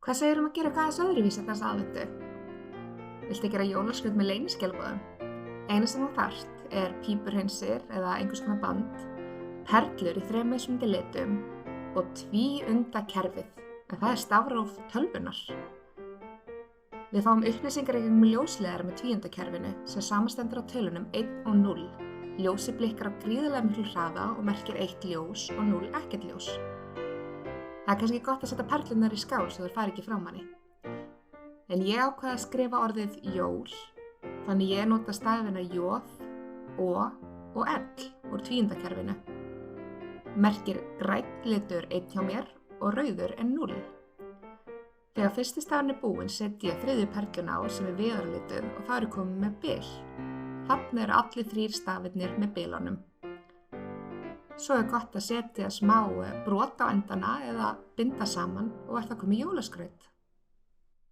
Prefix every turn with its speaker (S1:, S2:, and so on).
S1: Hvað segir að gera eitthvað aðeins öðruvísi þessa aðventu? Viltu gera jólaskraut með leyniskjálfbúðum? Eina sem þú þarft er pípurhreinsir eða einhvers konar band, perlur í 3 mismunandi litum og tvíundakerfið, en það er stafróf tölvunnar. Við fáum upplýsingar í gegnum ljósleiðara með tvíundakerfinu sem samanstendur á tölunum 1 og 0. Ljósið blikkar á gríðarlega miklu hraða og merkir 1 ljós og 0 ekkert ljós. Það er kannski gott að setja perlurnar í skál svo þær fari ekki frá manni. En ég ákvað að skrifa orðið jól, þannig ég nota stafina J, O og L úr tvíundakerfinu. Merkir grænn litur 1 hjá mér og rauður er 0. Þegar fyrsti stafinn er búinn setji ég 3. perluna á sem er viðarlituð og þá er ég komin með bil. Þarna eru allir 3 stafirnir með bilunum. Svo er gott að setja smá brot á endana eða binda saman og það komið jólaskraut.